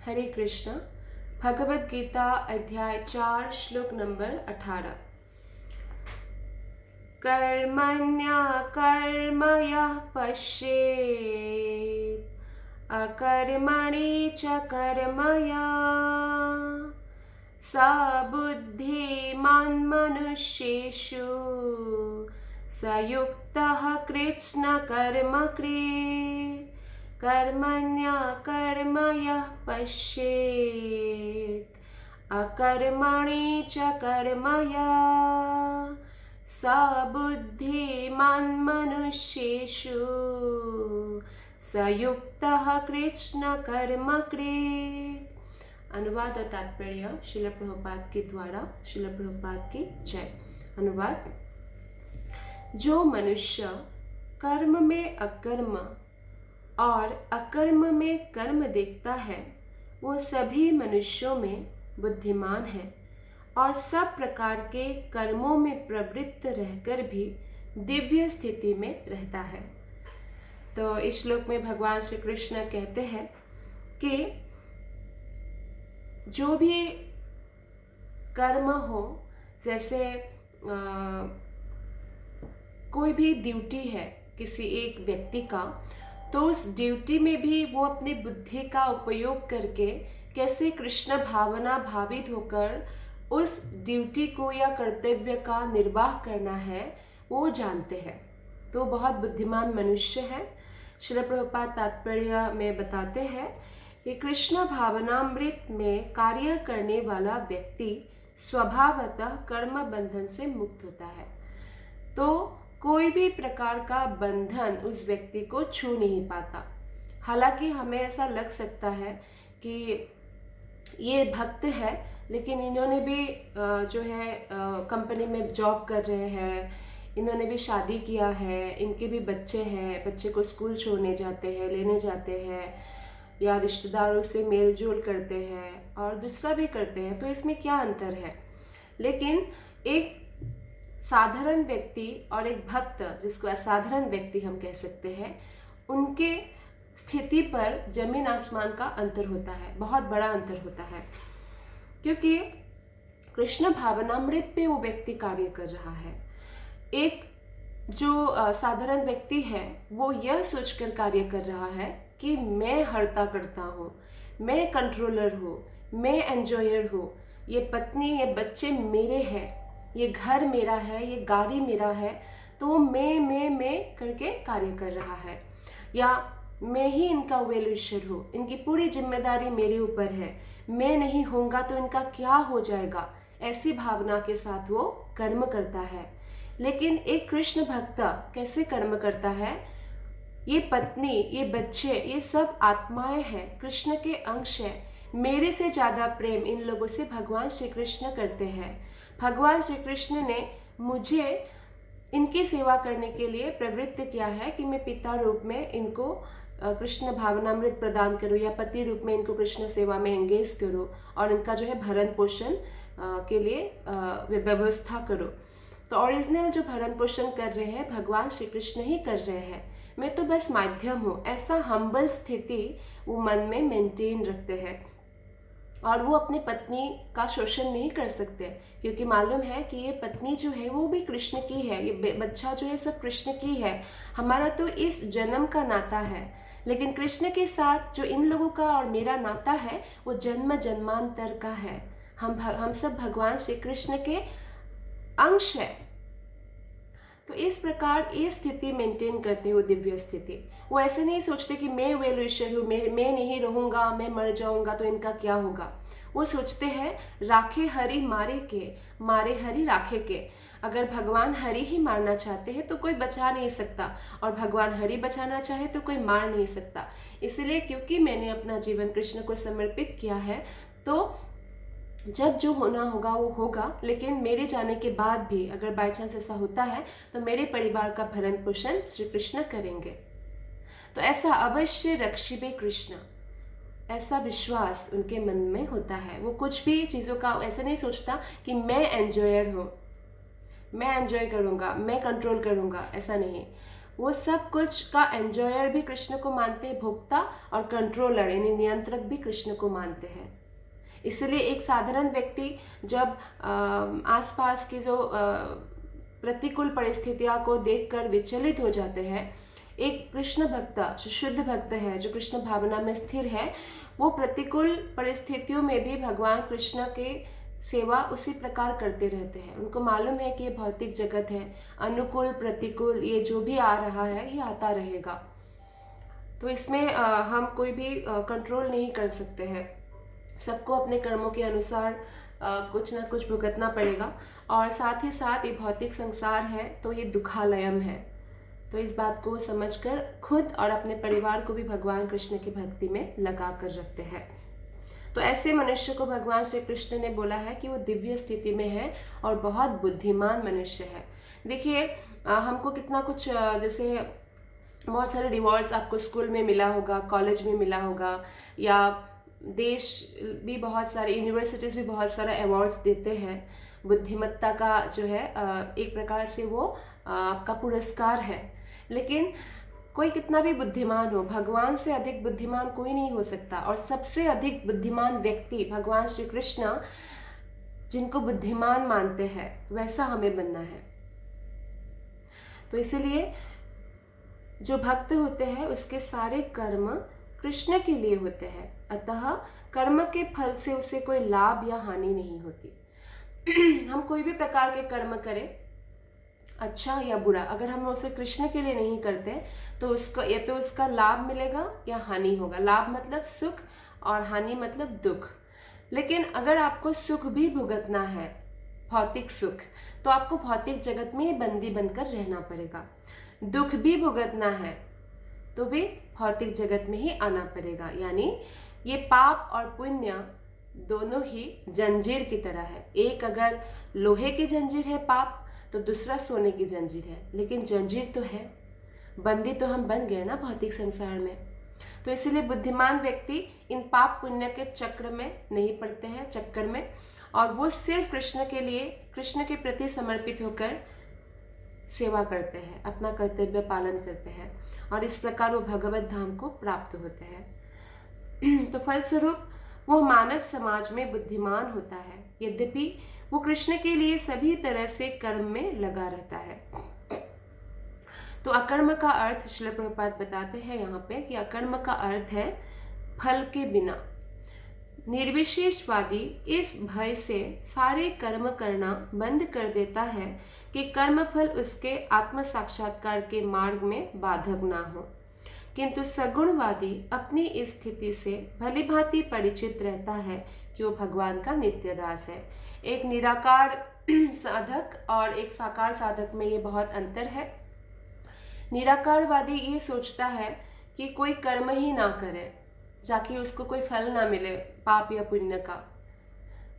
हरे कृष्ण। भगवद गीता अध्याय 4 श्लोक नंबर 18। कर्मण्यकर्मयः पश्येत् अकर्मणि च कर्मया स बुद्धिमान् मनुष्येषु स युक्तः कृत्स्नकर्मकृत्। कर्मण्यकर्मयः पश्येत् अकर्मणि च कर्मया स बुद्धिमान् मनुष्येषु स युक्तः कृत्स्नकर्मकृत्। अनुवाद और तात्पर्य श्रील प्रभुपाद के द्वारा। श्रील प्रभुपाद की जय। अनुवाद। जो मनुष्य कर्म में अकर्म और अकर्म में कर्म देखता है वो सभी मनुष्यों में बुद्धिमान है और सब प्रकार के कर्मों में प्रवृत्त रहकर भी दिव्य स्थिति में रहता है। तो इस श्लोक में भगवान श्री कृष्ण कहते हैं कि जो भी कर्म हो, जैसे कोई भी ड्यूटी है किसी एक व्यक्ति का, तो उस ड्यूटी में भी वो अपनी बुद्धि का उपयोग करके कैसे कृष्ण भावना भावित होकर उस ड्यूटी को या कर्तव्य का निर्वाह करना है वो जानते हैं। तो बहुत बुद्धिमान मनुष्य है। श्रील प्रभुपाद तात्पर्य में बताते हैं कि कृष्ण भावनामृत में कार्य करने वाला व्यक्ति स्वभावतः कर्म बंधन से मुक्त होता है। तो कोई भी प्रकार का बंधन उस व्यक्ति को छू नहीं पाता। हालांकि हमें ऐसा लग सकता है कि ये भक्त है, लेकिन इन्होंने भी जो है कंपनी में जॉब कर रहे हैं, इन्होंने भी शादी किया है, इनके भी बच्चे हैं, बच्चे को स्कूल छोड़ने जाते हैं, लेने जाते हैं, या रिश्तेदारों से मेल जोल करते हैं और दूसरा भी करते हैं। तो इसमें क्या अंतर है? लेकिन एक साधारण व्यक्ति और एक भक्त, जिसको असाधारण व्यक्ति हम कह सकते हैं, उनके स्थिति पर जमीन आसमान का अंतर होता है, बहुत बड़ा अंतर होता है। क्योंकि कृष्ण भावनामृत पे वो व्यक्ति कार्य कर रहा है। एक जो साधारण व्यक्ति है वो यह सोचकर कार्य कर रहा है कि मैं हर्ता करता हूँ, मैं कंट्रोलर हूँ, मैं एंजॉयर हूँ, ये पत्नी ये बच्चे मेरे हैं, ये घर मेरा है, ये गाड़ी मेरा है, तो मैं करके कार्य कर रहा है, या मैं ही इनका वेल विशर हूँ, इनकी पूरी जिम्मेदारी मेरे ऊपर है, मैं नहीं होऊंगा तो इनका क्या हो जाएगा, ऐसी भावना के साथ वो कर्म करता है। लेकिन एक कृष्ण भक्त कैसे कर्म करता है? ये पत्नी, ये बच्चे, ये सब आत्माएं हैं, कृष्ण के अंश हैं। मेरे से ज़्यादा प्रेम इन लोगों से भगवान श्री कृष्ण करते हैं। भगवान श्री कृष्ण ने मुझे इनकी सेवा करने के लिए प्रवृत्त किया है कि मैं पिता रूप में इनको कृष्ण भावनामृत प्रदान करूं, या पति रूप में इनको कृष्ण सेवा में एंगेज करूं और इनका जो है भरण पोषण के लिए व्यवस्था करूं। तो ओरिजिनल जो भरण पोषण कर रहे हैं भगवान श्री कृष्ण ही कर रहे हैं, मैं तो बस माध्यम हूँ। ऐसा हम्बल स्थिति वो मन में मेंटेन रखते हैं और वो अपनी पत्नी का शोषण नहीं कर सकते, क्योंकि मालूम है कि ये पत्नी जो है वो भी कृष्ण की है, ये बच्चा जो है सब कृष्ण की है। हमारा तो इस जन्म का नाता है, लेकिन कृष्ण के साथ जो इन लोगों का और मेरा नाता है वो जन्म जन्मांतर का है। हम सब भगवान श्री कृष्ण के अंश है। तो इस प्रकार ये स्थिति मेंटेन करते हो, दिव्य स्थिति। वो ऐसे नहीं सोचते कि मैं वेल विशर हूँ, मैं नहीं रहूँगा, मैं मर जाऊँगा तो इनका क्या होगा। वो सोचते हैं राखे हरि मारे के, मारे हरि राखे के। अगर भगवान हरि ही मारना चाहते हैं तो कोई बचा नहीं सकता, और भगवान हरि बचाना चाहे तो कोई मार नहीं सकता। इसलिए क्योंकि मैंने अपना जीवन कृष्ण को समर्पित किया है, तो जब जो होना होगा वो होगा। लेकिन मेरे जाने के बाद भी अगर बाई चांस ऐसा होता है तो मेरे परिवार का भरण पोषण श्री कृष्ण करेंगे। तो ऐसा अवश्य रक्षिबे कृष्ण, ऐसा विश्वास उनके मन में होता है। वो कुछ भी चीज़ों का ऐसे नहीं सोचता कि मैं एंजॉयर हूँ, मैं एंजॉय करूँगा, मैं कंट्रोल करूँगा, ऐसा नहीं। वो सब कुछ का एंजॉयर भी कृष्ण को मानते हैं, भोक्ता, और कंट्रोलर यानी नियंत्रक भी कृष्ण को मानते हैं। इसलिए एक साधारण व्यक्ति जब आसपास की जो प्रतिकूल परिस्थितियों को देखकर विचलित हो जाते हैं, एक कृष्ण भक्त जो शुद्ध भक्त है, जो कृष्ण भावना में स्थिर है, वो प्रतिकूल परिस्थितियों में भी भगवान कृष्ण के सेवा उसी प्रकार करते रहते हैं। उनको मालूम है कि ये भौतिक जगत है, अनुकूल प्रतिकूल ये जो भी आ रहा है ये आता रहेगा, तो इसमें हम कोई भी कंट्रोल नहीं कर सकते हैं। सबको अपने कर्मों के अनुसार कुछ ना कुछ भुगतना पड़ेगा, और साथ ही साथ ये भौतिक संसार है तो ये दुखालयम है। तो इस बात को समझकर खुद और अपने परिवार को भी भगवान कृष्ण की भक्ति में लगा कर रखते हैं। तो ऐसे मनुष्य को भगवान श्री कृष्ण ने बोला है कि वो दिव्य स्थिति में है और बहुत बुद्धिमान मनुष्य है। देखिए हमको कितना कुछ जैसे बहुत सारे रिवॉर्ड्स आपको स्कूल में मिला होगा, कॉलेज में मिला होगा, या देश भी बहुत सारे यूनिवर्सिटीज़ भी बहुत सारा अवार्ड्स देते हैं। बुद्धिमत्ता का जो है एक प्रकार से वो आपका पुरस्कार है। लेकिन कोई कितना भी बुद्धिमान हो, भगवान से अधिक बुद्धिमान कोई नहीं हो सकता। और सबसे अधिक बुद्धिमान व्यक्ति भगवान श्री कृष्ण जिनको बुद्धिमान मानते हैं, वैसा हमें बनना है। तो इसीलिए जो भक्त होते हैं उसके सारे कर्म कृष्ण के लिए होते हैं, अतः कर्म के फल से उसे कोई लाभ या हानि नहीं होती। हम कोई भी प्रकार के कर्म करें, अच्छा या बुरा, अगर हम उसे कृष्ण के लिए नहीं करते तो उसको या तो उसका लाभ मिलेगा या हानि होगा। लाभ मतलब सुख और हानि मतलब दुख। लेकिन अगर आपको सुख भी भुगतना है, भौतिक सुख, तो आपको भौतिक जगत में ही बंदी बनकर रहना पड़ेगा। दुख भी भुगतना है तो भी भौतिक जगत में ही आना पड़ेगा। यानी ये पाप और पुण्य दोनों ही जंजीर की तरह है। एक अगर लोहे की जंजीर है पाप, तो दूसरा सोने की जंजीर है, लेकिन जंजीर तो है, बंदी तो हम बन गए ना भौतिक संसार में। तो इसीलिए बुद्धिमान व्यक्ति इन पाप पुण्य के चक्र में नहीं पड़ते हैं, चक्कर में, और वो सिर्फ कृष्ण के लिए, कृष्ण के प्रति समर्पित होकर सेवा करते हैं, अपना कर्तव्य पालन करते हैं, और इस प्रकार वो भगवत धाम को प्राप्त होते हैं। तो फलस्वरूप वो मानव समाज में बुद्धिमान होता है, यद्यपि वो कृष्ण के लिए सभी तरह से कर्म में लगा रहता है। तो अकर्म का अर्थ श्रील प्रभुपाद बताते हैं यहाँ पे कि अकर्म का अर्थ है फल के बिना। निर्विशेषवादी इस भय से सारे कर्म करना बंद कर देता है कि कर्म फल उसके आत्म साक्षात्कार के मार्ग में बाधक ना हो, किंतु सगुणवादी अपनी इस स्थिति से भली भांति परिचित रहता है कि वो भगवान का नित्य दास है। एक निराकार साधक और एक साकार साधक में ये बहुत अंतर है। निराकारवादी ये सोचता है कि कोई कर्म ही ना करे जाकि उसको कोई फल ना मिले पाप या पुण्य का।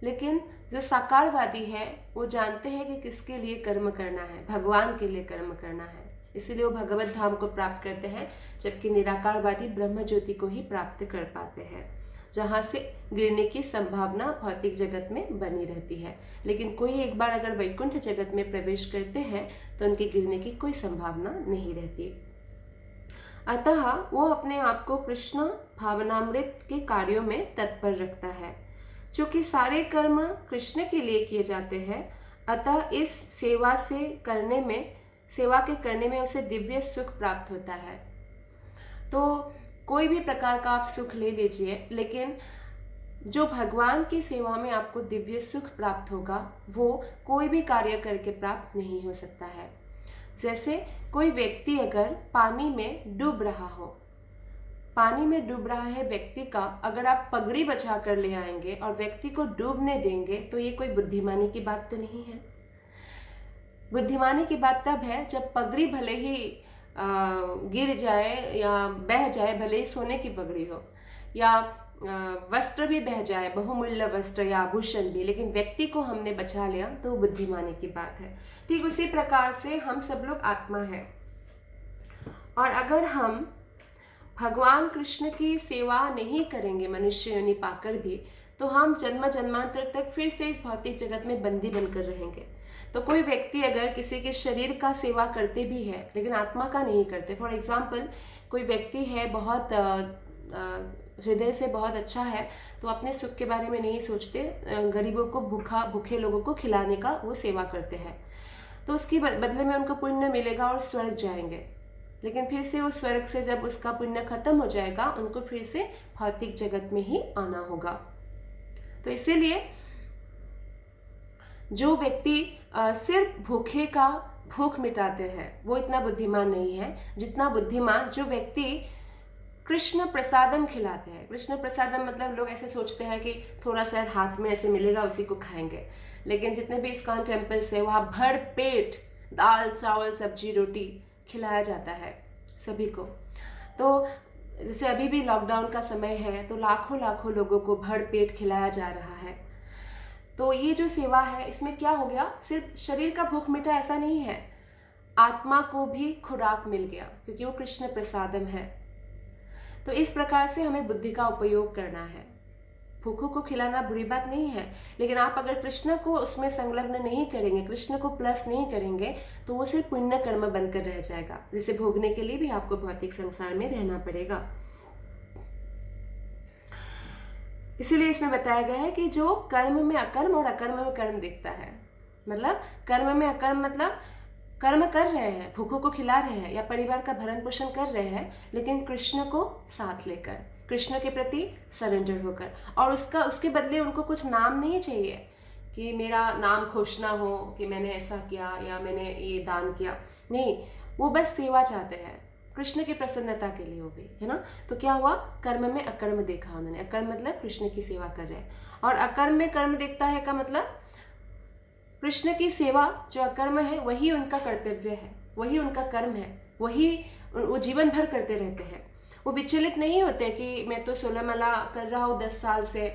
लेकिन जो साकारवादी है वो जानते हैं कि किसके लिए कर्म करना है, भगवान के लिए कर्म करना है, इसीलिए वो भगवत धाम को प्राप्त करते हैं। जबकि निराकारवादी ब्रह्म ज्योति को ही प्राप्त कर पाते हैं, जहाँ से गिरने की संभावना भौतिक जगत में बनी रहती है। लेकिन कोई एक बार अगर वैकुंठ जगत में प्रवेश करते हैं तो उनके गिरने की कोई संभावना नहीं रहती। अतः वो अपने आप को कृष्ण भावनामृत के कार्यों में तत्पर रखता है। चूंकि सारे कर्म कृष्ण के लिए किए जाते हैं, अतः इस सेवा के करने में उसे दिव्य सुख प्राप्त होता है। तो कोई भी प्रकार का आप सुख ले लीजिए, लेकिन जो भगवान की सेवा में आपको दिव्य सुख प्राप्त होगा वो कोई भी कार्य करके प्राप्त नहीं हो सकता है। जैसे कोई व्यक्ति अगर पानी में डूब रहा हो, पानी में डूब रहा है व्यक्ति का, अगर आप पगड़ी बचा कर ले आएंगे और व्यक्ति को डूबने देंगे तो ये कोई बुद्धिमानी की बात तो नहीं है। बुद्धिमानी की बात तब है जब पगड़ी भले ही गिर जाए या बह जाए, भले ही सोने की पगड़ी हो, या वस्त्र भी बह जाए, बहुमूल्य वस्त्र या आभूषण भी, लेकिन व्यक्ति को हमने बचा लिया तो बुद्धिमानी की बात है। ठीक उसी प्रकार से हम सब लोग आत्मा है, और अगर हम भगवान कृष्ण की सेवा नहीं करेंगे मनुष्य योनि पाकर भी, तो हम जन्म जन्मांतर तक फिर से इस भौतिक जगत में बंदी बनकर रहेंगे। तो कोई व्यक्ति अगर किसी के शरीर का सेवा करते भी है लेकिन आत्मा का नहीं करते, फॉर एग्जाम्पल कोई व्यक्ति है बहुत हृदय से बहुत अच्छा है, तो अपने सुख के बारे में नहीं सोचते, गरीबों को भूखे लोगों को खिलाने का वो सेवा करते हैं, तो उसके बदले में उनको पुण्य मिलेगा और स्वर्ग जाएंगे। लेकिन फिर से उस स्वर्ग से जब उसका पुण्य खत्म हो जाएगा, उनको फिर से भौतिक जगत में ही आना होगा। तो इसीलिए जो व्यक्ति सिर्फ भूखे का भूख मिटाते हैं वो इतना बुद्धिमान नहीं है जितना बुद्धिमान जो व्यक्ति कृष्ण प्रसादम खिलाते हैं। कृष्ण प्रसादम मतलब लोग ऐसे सोचते हैं कि थोड़ा शायद हाथ में ऐसे मिलेगा उसी को खाएंगे, लेकिन जितने भी इस्कॉन टेम्पल्स है वहाँ भर पेट दाल चावल सब्जी रोटी खिलाया जाता है सभी को। तो जैसे अभी भी लॉकडाउन का समय है तो लाखों लाखों लोगों को भर पेट खिलाया जा रहा है। तो ये जो सेवा है इसमें क्या हो गया, सिर्फ शरीर का भूख मिटा ऐसा नहीं है, आत्मा को भी खुराक मिल गया क्योंकि वो कृष्ण प्रसादम है। तो इस प्रकार से हमें बुद्धि का उपयोग करना है। भूखों को खिलाना बुरी बात नहीं है, लेकिन आप अगर कृष्ण को उसमें संलग्न नहीं करेंगे, कृष्ण को प्लस नहीं करेंगे, तो वो सिर्फ पुण्य कर्म बनकर रह जाएगा, जिसे भोगने के लिए भी आपको भौतिक संसार में रहना पड़ेगा। इसीलिए इसमें बताया गया है कि जो कर्म में अकर्म और अकर्म में कर्म दिखता है, मतलब कर्म में अकर्म मतलब कर्म कर रहे हैं, भूखों को खिला रहे हैं या परिवार का भरण पोषण कर रहे हैं, लेकिन कृष्ण को साथ लेकर, कृष्ण के प्रति सरेंडर होकर, और उसके बदले उनको कुछ नाम नहीं चाहिए कि मेरा नाम घोषणा हो कि मैंने ऐसा किया या मैंने ये दान किया, नहीं, वो बस सेवा चाहते हैं कृष्ण की प्रसन्नता के लिए, वो भी है ना। तो क्या हुआ, कर्म में अकर्म देखा उन्होंने। अकर्म मतलब कृष्ण की सेवा कर रहे हैं, और अकर्म में कर्म देखता है का मतलब कृष्ण की सेवा जो अकर्म है वही उनका कर्तव्य है, वही उनका कर्म है, वही वो जीवन भर करते रहते हैं। वो विचलित नहीं होते कि मैं तो 16 माला कर रहा हूँ 10 साल से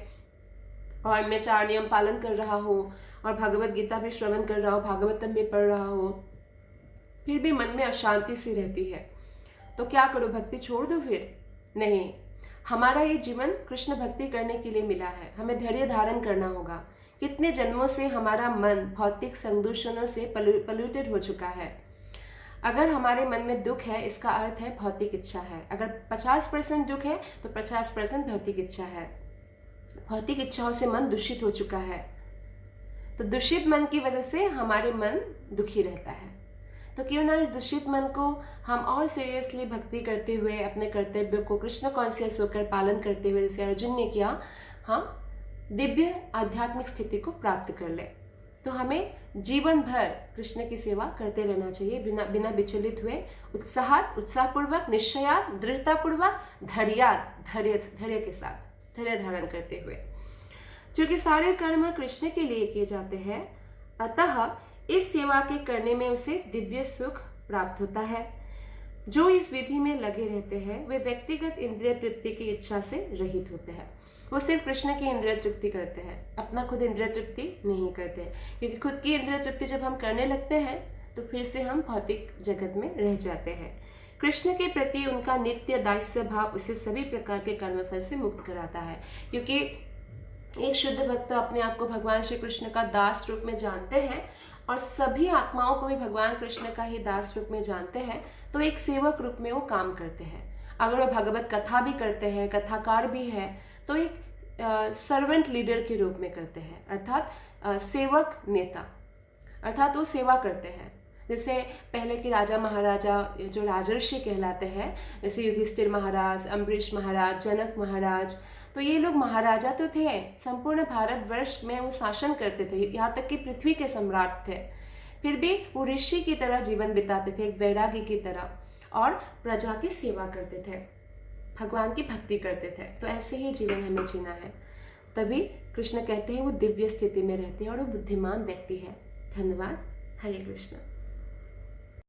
और मैं 4 नियम पालन कर रहा हूँ और भगवत गीता भी श्रवण कर रहा हूँ, भागवतम भी पढ़ रहा हूँ, फिर भी मन में अशांति सी रहती है, तो क्या करूँ, भक्ति छोड़ दूँ फिर? नहीं, हमारा ये जीवन कृष्ण भक्ति करने के लिए मिला है, हमें धैर्य धारण करना होगा। कितने जन्मों से हमारा मन भौतिक संदूषणों से पल्यूटेड हो चुका है। अगर हमारे मन में दुख है, इसका अर्थ है भौतिक इच्छा है। अगर 50% दुख है तो 50% भौतिक इच्छा है। भौतिक इच्छाओं से मन दूषित हो चुका है, तो दूषित मन की वजह से हमारे मन दुखी रहता है। तो क्यों ना इस दूषित मन को हम और सीरियसली भक्ति करते हुए अपने कर्तव्य को कृष्ण कॉन्शियस होकर पालन करते हुए, जैसे अर्जुन ने किया, हम दिव्य आध्यात्मिक स्थिति को प्राप्त कर ले। तो हमें जीवन भर कृष्ण की सेवा करते रहना चाहिए, बिना विचलित हुए, उत्साहपूर्वक, निश्चयात, दृढ़तापूर्वक, धैर्य के साथ, धैर्य धारण करते हुए, क्योंकि सारे कर्म कृष्ण के लिए किए जाते हैं। अतः इस सेवा के करने में उसे दिव्य सुख प्राप्त होता है। जो इस विधि में लगे रहते हैं वे व्यक्तिगत इंद्रिय तृप्ति की इच्छा से रहित होते हैं। वो सिर्फ कृष्ण की इंद्रिय तृप्ति करते हैं, अपना खुद इंद्रिय तृप्ति नहीं करते, क्योंकि खुद की इंद्रिय तृप्ति जब हम करने लगते हैं तो फिर से हम भौतिक जगत में रह जाते हैं। कृष्ण के प्रति उनका नित्य दास्य भाव उसे सभी प्रकार के कर्मफल से मुक्त कराता है, क्योंकि एक शुद्ध भक्त अपने आप को भगवान श्री कृष्ण का दास रूप में जानते हैं और सभी आत्माओं को भी भगवान कृष्ण का ही दास रूप में जानते हैं, तो एक सेवक रूप में वो काम करते हैं। अगर वो भगवत कथा भी करते हैं, कथाकार भी है, तो एक सर्वेंट लीडर के रूप में करते हैं, अर्थात सेवक नेता, अर्थात वो सेवा करते हैं। जैसे पहले के राजा महाराजा जो राजर्षि कहलाते हैं, जैसे युधिष्ठिर महाराज, अम्बरीश महाराज, जनक महाराज, तो ये लोग महाराजा तो थे, संपूर्ण भारतवर्ष में वो शासन करते थे, यहाँ तक कि पृथ्वी के सम्राट थे, फिर भी वो ऋषि की तरह जीवन बिताते थे, एक वैरागी की तरह, और प्रजा की सेवा करते थे, भगवान की भक्ति करते थे। तो ऐसे ही जीवन हमें जीना है, तभी कृष्ण कहते हैं वो दिव्य स्थिति में रहते हैं और वो बुद्धिमान व्यक्ति है। धन्यवाद। हरे कृष्ण।